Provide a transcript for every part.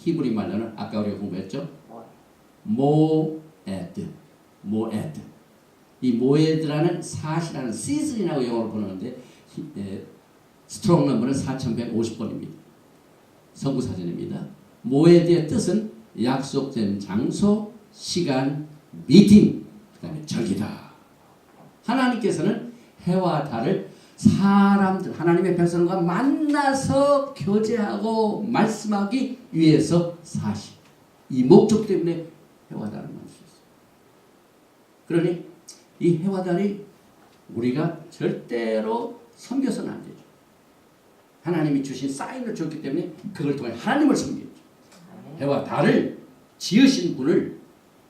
히브리 말로는 아까 우리가 공부했죠. 모에드. 이 모에드라는 사시라는 시즌이라고 영어로 부르는데 스트롱 넘버는 4150번입니다. 성구사전입니다. 모에드의 뜻은 약속된 장소, 시간, 미팅, 그 다음에 절기다. 하나님께서는 해와 달을 사람들, 하나님의 백성과 만나서 교제하고 말씀하기 위해서 사시. 이 목적 때문에 해와 달을 만드셨어요. 그러니 이 해와 달이 우리가 절대로 섬겨서는 안 되죠. 하나님이 주신 사인을 줬기 때문에 그걸 통해 하나님을 섬기죠. 해와 달을 지으신 분을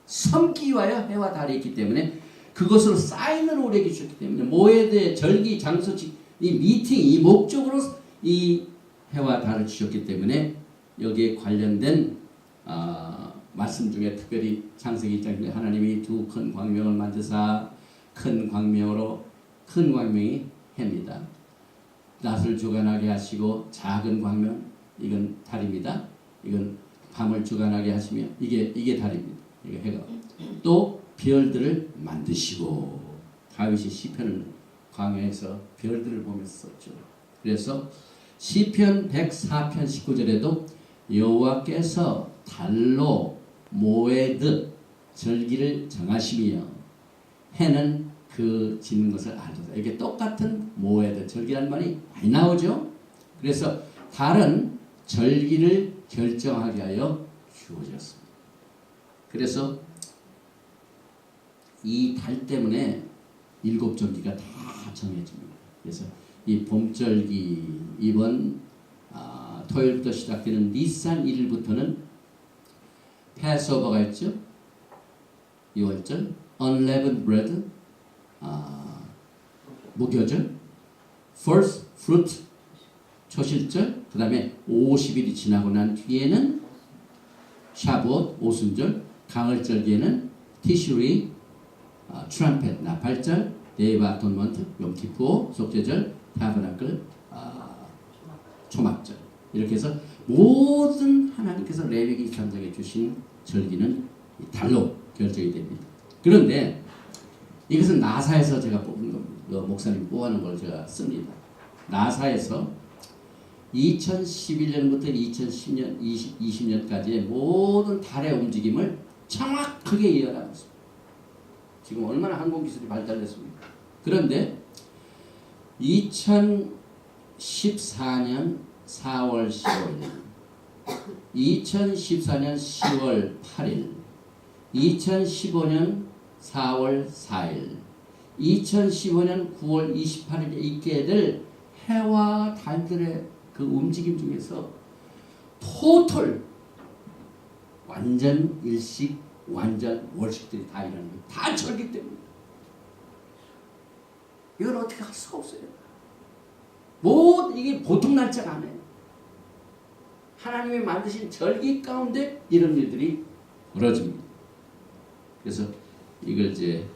섬기기 위하여 해와 달이 있기 때문에 그것으로 사인을 우리에게 주셨기 때문에 모에드의 절기, 장소, 이 미팅, 이 목적으로 이 해와 달을 주셨기 때문에 여기에 관련된 말씀 중에 특별히 창세기 1장에 하나님이 두 큰 광명을 만드사 큰 광명으로 큰 광명이 해입니다. 낮을 주관하게 하시고 작은 광명 이건 달입니다. 이건 밤을 주관하게 하시며 이게 달입니다. 이게 해가 또 별들을 만드시고 다윗이 시편을 광야에서 별들을 보면서 썼죠. 그래서 시편 104편 19절에도 여호와께서 달로 모에드 절기를 정하시며 해는 그 짓는 것을 알도다. 이게 똑같은 모에드 절기라는 말이 많이 나오죠. 그래서 달은 절기를 결정하게 하여 주어졌습니다. 그래서 이 달 때문에 7절기가 다 정해집니다. 그래서 이 봄절기 이번 토요일부터 시작되는 니산 1일부터는 패스오버가 있죠. 6월절 unleavened bread 무교절 first fruit 초실절 그 다음에 50일이 지나고 난 뒤에는 샤봇 오순절 가을절기에는 티슈리 트럼펫 나팔절 데이브 아톤먼트 용키푸 속죄절 타버나클 초막절 이렇게 해서 모든 하나님께서 레위기 23장에 주신 절기는 달로 결정이 됩니다. 그런데 이것은 나사에서 제가 뽑은 겁니다. 목사님 뽑아놓은 걸 제가 씁니다. 나사에서 2011년부터 2010년, 2020년까지의 모든 달의 움직임을 정확하게 예언하고 있습니다. 지금 얼마나 항공기술이 발달됐습니까? 그런데 2014년 4월 15일 2014년 10월 8일 2015년 4월 4일 2015년 9월 28일에 있게 될 해와 달들의 그 움직임 중에서 토탈 완전 일식 완전 월식들이 다 일어나는 거예요. 다 절기 때문에. 이걸 어떻게 할 수가 없어요. 이게 보통 날짜가 아니에요. 하나님이 만드신 절기 가운데 이런 일들이 벌어집니다. 그래서 이걸 이제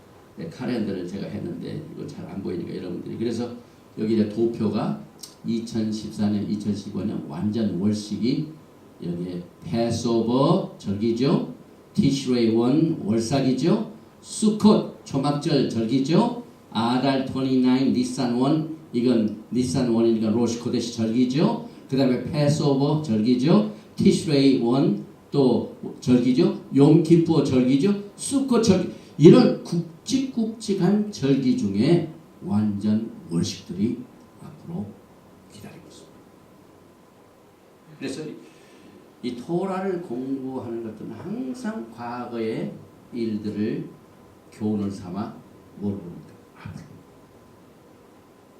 카렌더를 제가 했는데 이거 잘 안 보이니까 여러분들이 그래서 여기 이제 도표가 2014년, 2015년 완전 월식이 여기에 패스오버 절기죠. 티슈레이 1 월삭이죠. 수콧 초막절 절기죠. 아달 29 니산 1 이건 니산 1이니까 로시코데시 절기죠. 그 다음에 패스오버 절기죠. 티슈레이 1 또 절기죠. 용키푸어 절기죠. 수콧 절기 이런 굵직굵직한 절기 중에 완전 월식들이 앞으로 기다리고 있습니다. 그래서 이 토라를 공부하는 것들은 항상 과거의 일들을 교훈을 삼아 뭘 봅니까? 앞으로.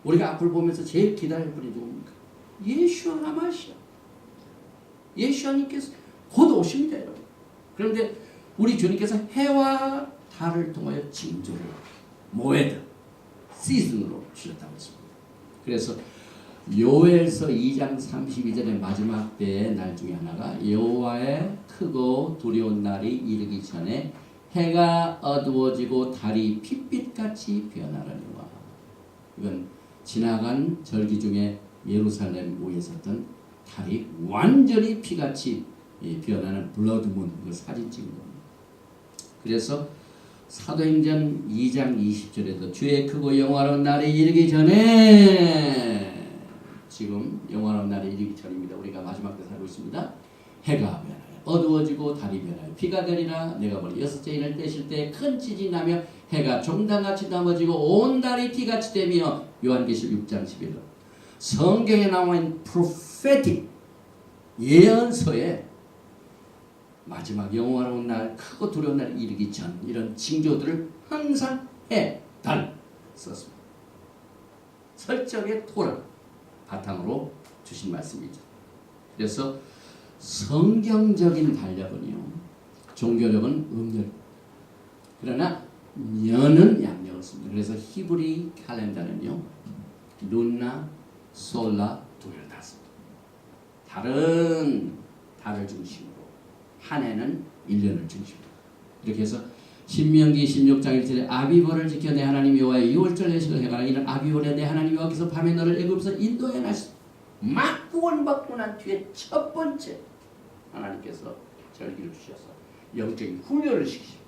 우리가 앞을 보면서 제일 기다릴 분이 누굽니까? 예수와 하마시아. 예수님께서 곧 오십니다, 여러분. 그런데 우리 주님께서 해와 달을 통하여 징조를 모에드 시즌으로 주셨다고 했습니다. 그래서 요엘서 2장 32절의 마지막 때의 날 중에 하나가 여호와의 크고 두려운 날이 이르기 전에 해가 어두워지고 달이 핏빛같이 변하려니와. 이건 지나간 절기 중에 예루살렘 위에 섰던 달이 완전히 피같이 이 변하는 블러드문 그 사진 찍은 겁니다. 그래서 사도행전 2장 20절에도 주의 크고 영화로운 날이 이르기 전에, 지금 영화로운 날이 이르기 전입니다. 우리가 마지막 때 살고 있습니다. 해가 변하여 어두워지고 달이 변하여 비가 되리라. 내가 머리 6째 인을 떼실 때 큰 지진이 나며 해가 종단같이 넘어지고 온 달이 티같이 되며. 요한계시록 6장 11절. 성경에 나와 있는 prophetic 예언서에 마지막 영원한 날, 크고 두려운 날 이르기 전, 이런 징조들을 항상 해, 달 썼습니다. 설정의 토를 바탕으로 주신 말씀이죠. 그래서 성경적인 달력은요, 종교력은 음력, 그러나 년은 양력을 씁니다. 그래서 히브리 캘린더는요, 루나, 솔라 두 개를 다 씁니다. 달은 달을 중심으로, 한 해는 1년을 중심으로. 이렇게 해서 신명기 16장 1절에 아비월을 지켜 내 하나님 여호와의 유월절 예식을 해가라. 이는 아비월에 내 하나님 여호와께서 밤에 너를 애굽에서 인도해 나시. 막 구원받고 난 뒤에 첫 번째 하나님께서 절기를 주셔서 영적인 훈련을 시키십니다.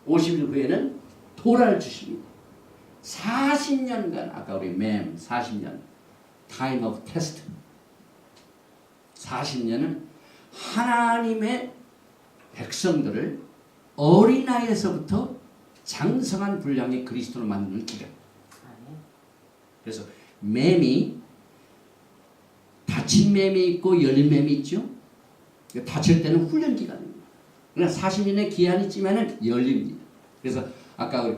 50일 후에는 도라를 주십니다. 40년간, 아까 우리 40년 time of test, 40년은 하나님의 백성들을 어린아이에서부터 장성한 분량의 그리스도로 만드는 기간. 그래서 맴이, 닫힌 맴이 있고 열린 맴이 있죠. 닫힐 때는 훈련 기간입니다. 그러나 40년의 기한이 있지만은 열립니다. 그래서 아까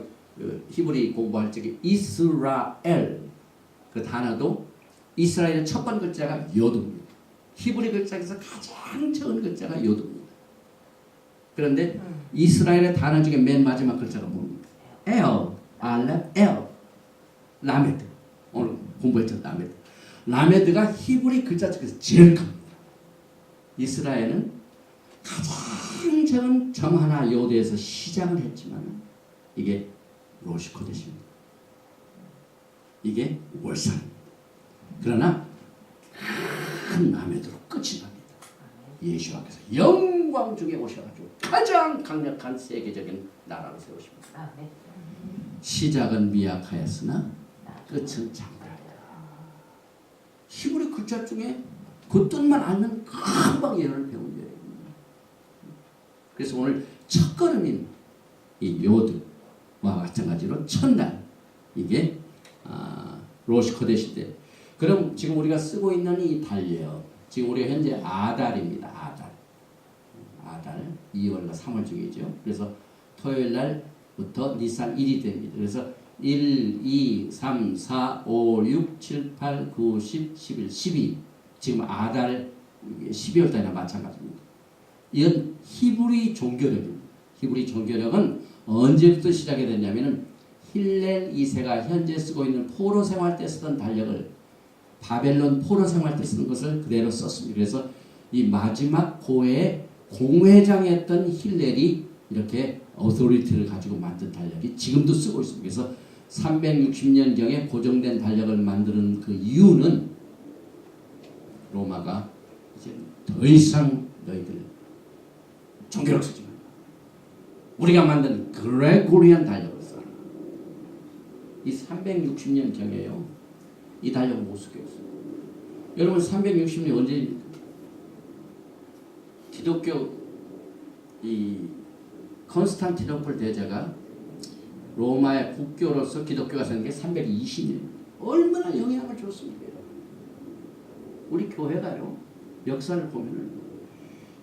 히브리 공부할 적에 이스라엘 그 단어도 이스라엘의 첫 번째 글자가 요드입니다. 히브리 글자에서 가장 적은 글자가 요드입니다. 그런데 이스라엘의 단어 중에 맨 마지막 글자가 뭡니까? 엘, 알렙, 엘, 라메드. 오늘 공부했죠, 라메드. 라메드가 히브리 글자 중에서 제일 큽니다. 이스라엘은 가장 적은 점 하나 요드에서 시작을 했지만 이게 로시코데시입니다. 이게 월산입니다. 그러나 큰 라메드로 끝이 납니다. 예수께서 영광 중에 오셔가지고 가장 강력한 세계적인 나라를 세우십니다. 시작은 미약하였으나 끝은 장대하리라. 히브리 글자 중에 그 뜻만 알면 금방 예언을 배운 거예요. 그래서 오늘 첫걸음인 이 요드와 마찬가지로 첫날, 이게 로시코데시 때. 그럼 지금 우리가 쓰고 있는 이 달력, 지금 우리가 현재 아달입니다. 아달 2월과 3월 중이죠. 그래서 토요일 날부터 니산 1이 됩니다. 그래서 1, 2, 3, 4, 5, 6, 7, 8, 9, 10, 11, 12. 지금 아달 12월 달이나 마찬가지입니다. 이건 히브리 종교력입니다. 히브리 종교력은 언제부터 시작이 됐냐면은 힐렐 2세가 현재 쓰고 있는 포로 생활 때 쓰던 달력을 바벨론 포로 생활 때 쓰는 것을 그대로 썼습니다. 그래서 이 마지막 고해의 공회장이었던 힐렐이 이렇게 어토리티를 가지고 만든 달력이 지금도 쓰고 있습니다. 그래서 360년경에 고정된 달력을 만드는 그 이유는 로마가 이제 더 이상 너희들 종교력 쓰지 마. 우리가 만든 그레고리안 달력을 써라. 이 360년경에요. 이 달력을 못 쓰게 했어요. 여러분 360년 언제입니까? 기독교 이 컨스탄티노플 대제가 로마의 국교로서 기독교가 생긴 게 320년. 얼마나 영향을 줬습니까? 우리 교회가요, 역사를 보면은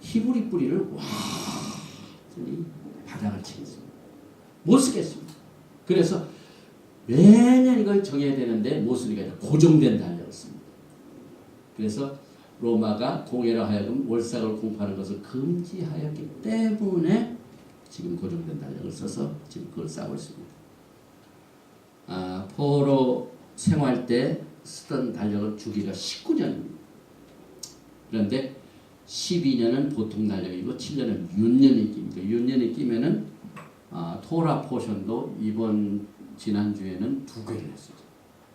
히브리 뿌리를 완전히 바닥을 치겠습니다. 못 쓰겠습니다. 그래서 매년 이걸 정해야 되는데 못 쓰니까 고정된 달력을 씁니다. 그래서 로마가 공회로 하여금 월삭을 공부하는 것을 금지하였기 때문에 지금 고정된 달력을 써서 지금 그걸 싸고 있습니다. 포로 생활 때 쓰던 달력을 주기가 19년입니다. 그런데 12년은 보통 달력이고 7년은 윤년이 낍니다. 윤년이 끼면은 토라 포션도 이번 지난주에는 2개를 했어요.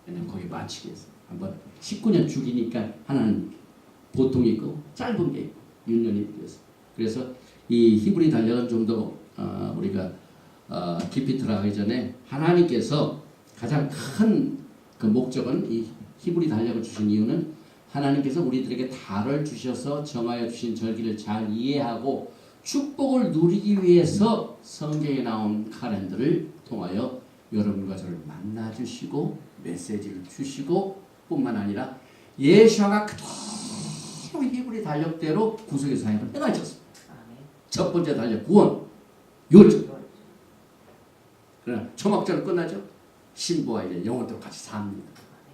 왜냐면 거기 마치기 위해서. 한번 19년 주기니까 하나는 보통이 있고 짧은 게 있고 유년이 되었어요. 그래서 이 히브리 달력은 좀 더 우리가 깊이 들어가기 전에 하나님께서 가장 큰 그 목적은 이 히브리 달력을 주신 이유는 하나님께서 우리들에게 달을 주셔서 정하여 주신 절기를 잘 이해하고 축복을 누리기 위해서 성경에 나온 카렌더를 통하여 여러분과 저를 만나주시고 메시지를 주시고 뿐만 아니라 예수아가 그대로 히브리 달력대로 구속의 사역을 해가셨습니다. 첫 번째 달력 구원, 요절. 그러나 초막절은 끝나죠. 신부와 이제 영혼도 같이 삽니다.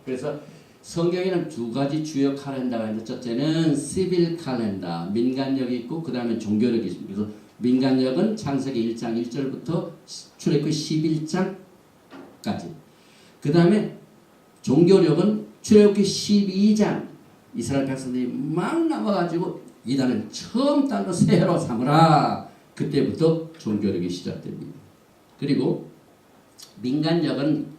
그래서 성경에는 두 가지 주요 칼렌더가 있는데 첫째는 시빌 칼렌더, 민간력이 있고 그 다음에 종교력이 있습니다. 그래서 민간력은 창세기 1장 1절부터 출애굽기 11장까지. 그 다음에 종교력은 출애굽기 12장 이스라엘 백성들이 막 남아가지고 이단을 처음 땅으로 새해로 삼으라. 그때부터 종교력이 시작됩니다. 그리고 민간력은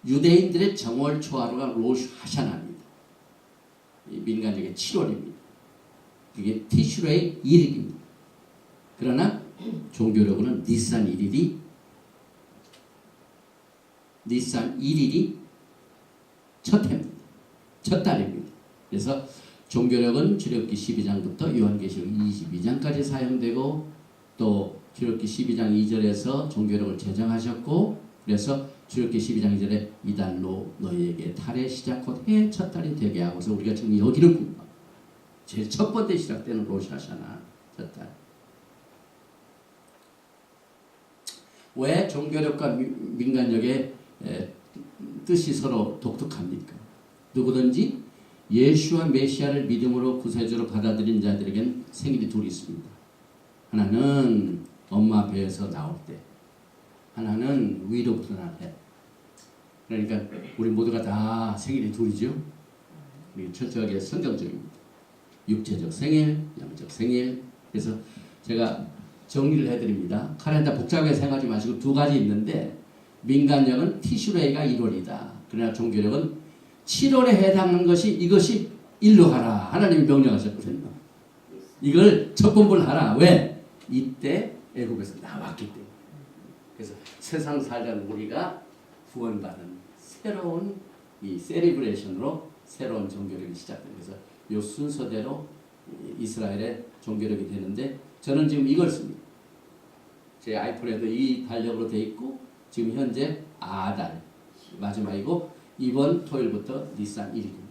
유대인들의 정월 초하루가 로슈 하샤나입니다. 민간력의 7월입니다. 그게 티슈레의 1일입니다. 그러나 종교력은 니산 1일이 첫 해입니다. 첫 달입니다. 그래서 종교력은 출애굽기 12장부터 요한계시록 22장까지 사용되고 또 출애굽기 12장 2절에서 종교력을 제정하셨고 그래서 출애굽기 12장 2절에 이달로 너희에게 달의 시작 곧 해의 첫 달이 되게 하고서 우리가 지금 여기를 공부합니다. 제일 첫 번째 시작되는 로샤샤나 첫 달. 왜 종교력과 민간력의 뜻이 서로 독특합니까? 누구든지 예수와 메시아를 믿음으로 구세주로 받아들인 자들에겐 생일이 둘이 있습니다. 하나는 엄마 배에서 나올 때, 하나는 위로부터 날 때. 그러니까 우리 모두가 다 생일이 둘이죠. 철저하게 성경적입니다. 육체적 생일, 영적 생일. 그래서 제가 정리를 해드립니다. 카렌더 복잡하게 생각하지 마시고 두 가지 있는데 민간력은 티슈레이가 1월이다. 그러나 종교력은 7월에 해당하는 것이 이것이 일로 하라. 하나님이 명령하셨거든요. 이걸 첫 공부를 하라. 왜? 이때 애국에서 나왔기 때문에. 그래서 세상 살자는 우리가 구원받은 새로운 이 세리브레이션으로 새로운 종교력이 시작됩니다. 그래서 이 순서대로 이스라엘의 종교력이 되는데 저는 지금 이걸 씁니다. 제 아이폰에도 이 달력으로 되어 있고 지금 현재 아달 마지막이고 이번 토요일부터 니산 1일입니다.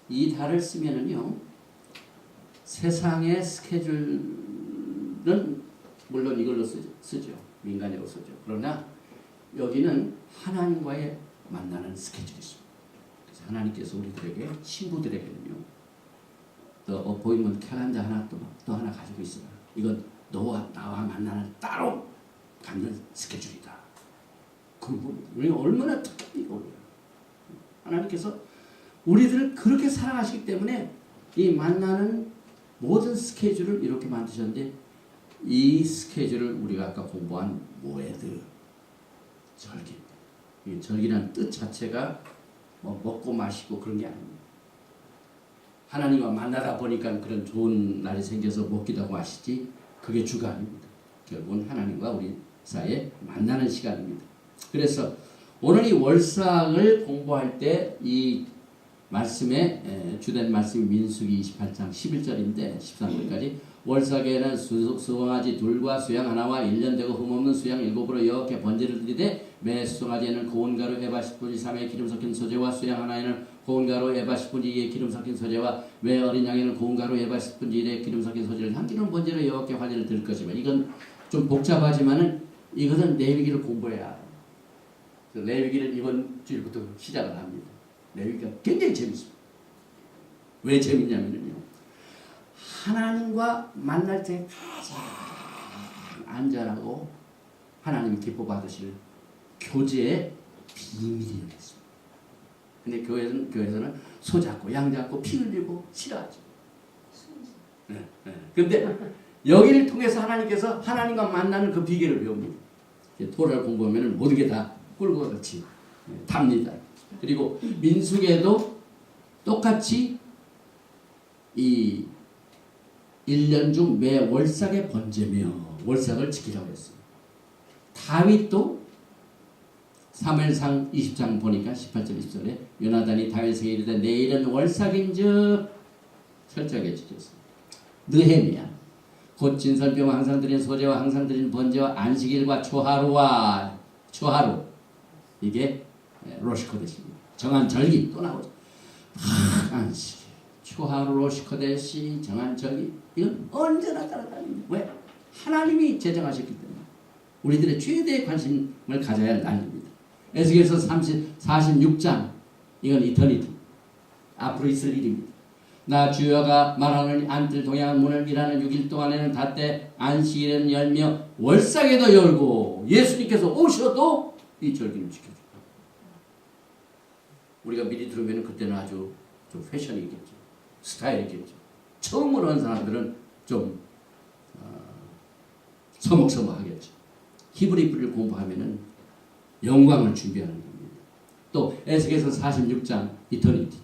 이 달을 쓰면은요 세상의 스케줄은 물론 이걸로 쓰죠. 민간으로 쓰죠. 그러나 여기는 하나님과의 만나는 스케줄이 있습니다. 그래서 하나님께서 우리들에게 신부들에게는요 또 어포인먼트 캘린더 하나 또 하나 가지고 있어요. 이건 너와 나와 만나는 따로 갖는 스케줄이다. 우리가 얼마나 특별히 하나님께서 우리들을 그렇게 사랑하시기 때문에 이 만나는 모든 스케줄을 이렇게 만드셨는데 이 스케줄을 우리가 아까 공부한 모에드 절기입니다. 이 절기라는 뜻 자체가 뭐 먹고 마시고 그런 게 아닙니다. 하나님과 만나다 보니까 그런 좋은 날이 생겨서 먹기도 하고 마시지 그게 주가 아닙니다. 결국은 하나님과 우리 사이에 만나는 시간입니다. 그래서 오늘 이 월삭을 공부할 때 이 말씀에 주된 말씀이 민수기 28장 11절인데 13절까지 월삭에는 수송아지 둘과 수양 하나와 1년 되고 흠없는 수양 7으로 여호와께 번제를 드리되 매 수송아지에는 고운 가루 에바 10분지 3의 기름 섞인 소재와 수양 하나에는 고운 가루 에바 10분지 2의 기름 섞인 소재와 매 어린 양에는 고운 가루 에바 10분지 1의 기름 섞인 소재를 향기로운 번제로 여호와께 화제를 드릴 것이며 이건 좀 복잡하지만은 이것은 레위기를 공부해야 해요. 레위기를 이번 주일부터 시작을 합니다. 레위기가 굉장히 재밌습니다. 왜 재밌냐면요. 하나님과 만날 때 가장 안전하고 하나님이 기뻐 받으실 교제의 비밀이 있습니다. 근데 교회에서는 소 잡고 양 잡고 피 흘리고 싫어하죠. 근데 여기를 통해서 하나님께서 하나님과 만나는 그 비결을 배웁니다. 토라를 공부하면 모든 게 다 꿀과 같이 답니다. 그리고 민수기에도 똑같이 이 1년 중 매 월삭에 번제며 월삭을 지키라고 했어요. 다윗도 사무엘상 20장 보니까 18절 20절에 요나단이 다윗에게 이르되 내일은 월삭인즉 철저하게 지켰어요. 느헤미야 곧 진설병 항상 드린 소제와 항상 드린 번제와 안식일과 초하루 이게 로시코데시입니다. 정한 절기 또 나오죠. 안식일 초하루 로시코데시 정한 절기 이건 언제나 따라다닙니다. 왜? 하나님이 제정하셨기 때문에 우리들의 최대의 관심을 가져야 할 날입니다. 에스겔서 46장 이건 이터니티 앞으로 있을 일입니다. 나 주여가 말하는 안뜰 동양한 문을 미라는 6일 동안에는 닫되 안식일은 열며 월삭에도 열고 예수님께서 오셔도 이 절기를 지켜줍니다. 우리가 미리 들으면 그때는 아주 좀 패션이 있겠죠. 스타일이 있겠죠. 처음으로 하는 사람들은 좀 서먹서먹하겠죠. 히브리 뿌리를 공부하면은 영광을 준비하는 겁니다. 또 에스겔서 46장 이터니티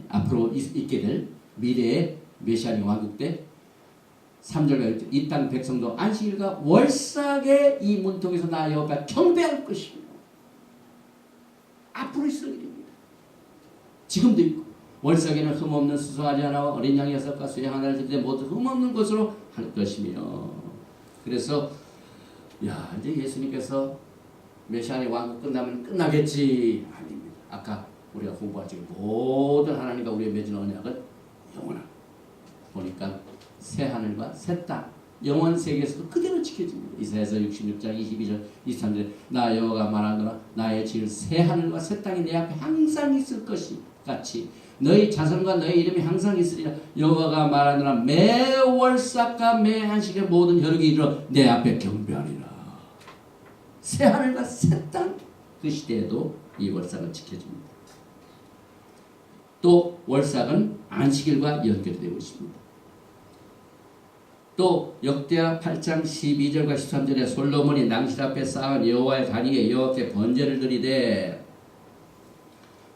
앞으로 있게 될 미래의 메시아의 왕국 때 3절과 이 땅 백성도 안식일과 월삭의 이 문통에서 나 여호와 경배할 것이며 앞으로 있을 일입니다. 지금도 있고 월삭에는 흠없는 수송아지 하나와 어린 양 6과 수양 하나를 드리되 모두 흠없는 것으로 할 것이며 그래서 야 이제 예수님께서 메시아의 왕국 끝나면 끝나겠지 아닙니다. 아까 우리가 공부한 지금 모든 하나님과 우리의 맺은 언약은 영원한 보니까 새 하늘과 새 땅 영원 세계에서도 그대로 지켜집니다. 이사야서 66장 22절 23절에 나 여호와가 말하노라 나의 지을 새 하늘과 새 땅이 내 앞에 항상 있을 것이 같이 너희 자손과 너희 이름이 항상 있으리라. 여호와가 말하노라 매 월삭과 매 안식의 모든 혈육이 이르러 내 앞에 경배하리라. 새 하늘과 새 땅 그 시대에도 이 월삭은 지켜집니다. 또 월삭은 안식일과 연결이 되고 있습니다. 또 역대하 8장 12절과 13절에 솔로몬이 낭실 앞에 쌓은 여호와의 단위에 여호와께 번제를 드리되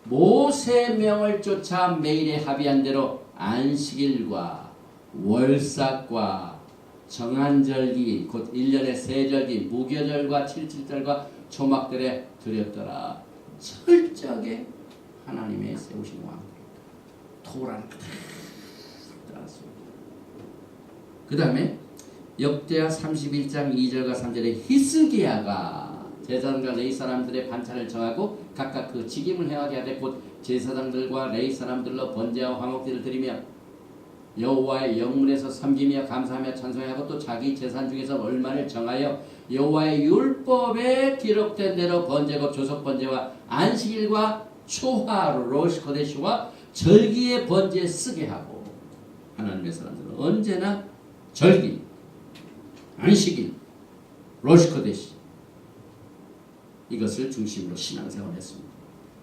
모세명을 쫓아 매일에 합의한 대로 안식일과 월삭과 정한절기 곧 1년의 세절기 무교절과 77절과 초막들에 드렸더라. 철저하게 하나님의 세우신 왕국입니다. 토라는 따랐습니다. 그 다음에 역대하 31장 2절과 3절에 히스기야가 제사장과 레위 사람들의 반차를 정하고 각각 그 직임을 행하게 하되 곧 제사장들과 레위 사람들로 번제와 화목제를 드리며 여호와의 영문에서 섬기며 감사하며 찬송하고 또 자기 재산 중에서 얼마를 정하여 여호와의 율법에 기록된 대로 번제고 조석 번제와 안식일과 초하루 로시코데시와 절기의 번제에 쓰게 하고 하나님의 사람들은 언제나 절기, 안식일, 로시코데시 이것을 중심으로 신앙생활을 했습니다.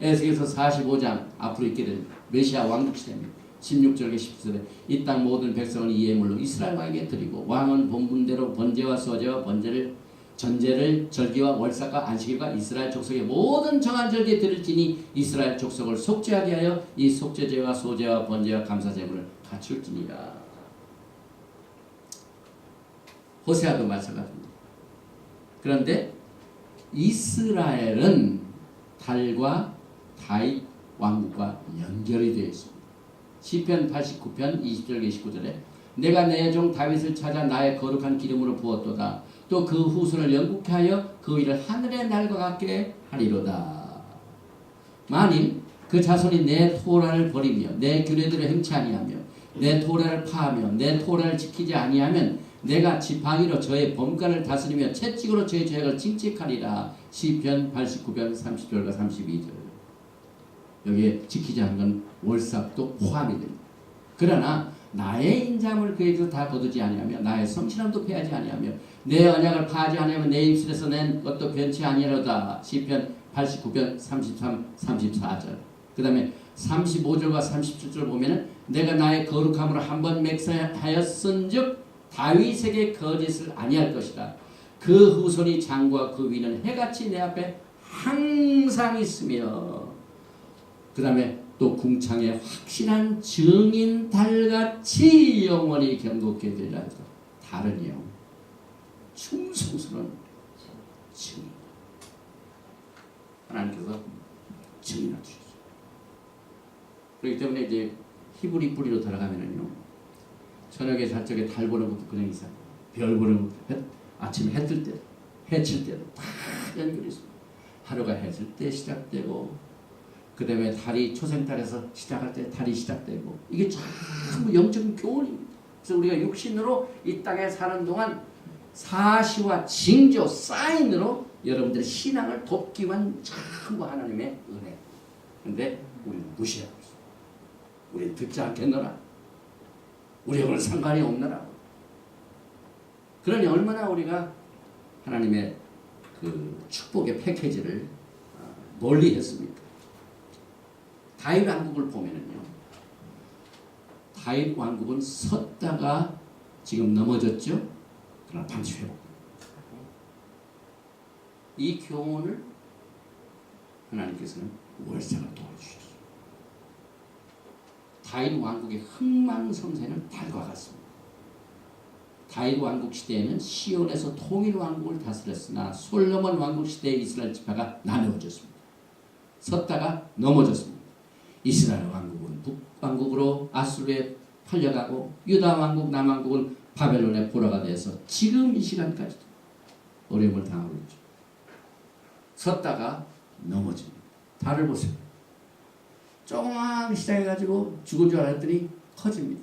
에스겔서 45장 앞으로 있게 될 메시아 왕국 시대입니다. 16절에 17절에 이 땅 모든 백성은 이 예물로 이스라엘 왕에게 드리고 왕은 본분대로 번제와 소제와 전제를 절기와 월삭과 안식일과 이스라엘 족속의 모든 정한 절기에 드릴지니 이스라엘 족속을 속죄하게 하여 이 속죄제와 소제와 번제와 감사제물을 갖출지니라. 호세아도 마찬가지입니다. 그런데 이스라엘은 달과 다윗 왕국과 연결이 되어 있습니다. 시편 89편 20절 29절에 내가 내 종 다윗을 찾아 나의 거룩한 기름으로 부었도다. 또 그 후손을 영국케 하여 그 일을 하늘의 날과 같게 하리로다. 만일 그 자손이 내 토라를 버리며 내 규례들을 행치 아니하며 내 토라를 파하며 내 토라를 지키지 아니하면 내가 지팡이로 저의 범간을 다스리며 채찍으로 저의 죄악을 징책하리라. 시편 89편 30절과 32절. 여기에 지키지 않은 건 월삭도 포함이 됩니다. 그러나 나의 인자함을 그에게서 다 거두지 아니하며 나의 성실함도 패하지 아니하며 내 언약을 파하지 아니하며 내 입술에서 낸 것도 변치 아니하로다. 시편 89편 33, 34절. 그 다음에 35절과 37절 보면은 내가 나의 거룩함으로 한번 맹세하였은즉 다윗에게 거짓을 아니할 것이다. 그 후손이 장과 그 위는 해같이 내 앞에 항상 있으며 그 다음에 또 궁창의 확실한 증인 달같이 영원히 경고케 되리라 해서 달은요 충성스러운 증인. 하나님께서 증인해 주셨어요. 그렇기 때문에 이제 히브리 뿌리로 들어가면은요 저녁에 잘 적에 달 보는 것도 그냥 이상, 별 보는 것도 아침에 해 뜰 때, 해칠 때도 다 연결이 있습니다. 하루가 해질 때 시작되고 그 다음에 달이 초생달에서 시작할 때 달이 시작되고 이게 전부 영적인 교훈입니다. 그래서 우리가 육신으로 이 땅에 사는 동안 사시와 징조, 사인으로 여러분들의 신앙을 돕기 위한 전부 하나님의 은혜. 근데 우리는 무시하고 있어요. 우리는 듣지 않겠노라. 우리하고는 상관이 없노라. 그러니 얼마나 우리가 하나님의 그 축복의 패키지를 멀리 했습니까? 다윗 왕국을 보면은요. 다윗 왕국은 섰다가 지금 넘어졌죠. 그러나 반드시 회복. 이 교훈을 하나님께서는 월세가 도와주셨어요. 다윗 왕국의 흥망성쇠는 달과 같습니다. 다윗 왕국 시대에는 시온에서 통일 왕국을 다스렸으나 솔로몬 왕국 시대에 이스라엘 지파가 나누어졌습니다. 섰다가 넘어졌습니다. 이스라엘 왕국은 북왕국으로 아수르에 팔려가고 유다 왕국 남왕국은 바벨론의 포로가 돼서 지금 이 시간까지도 어려움을 당하고 있죠. 섰다가 넘어집니다. 달을 보세요. 조그만 시작해가지고 죽은 줄 알았더니 커집니다.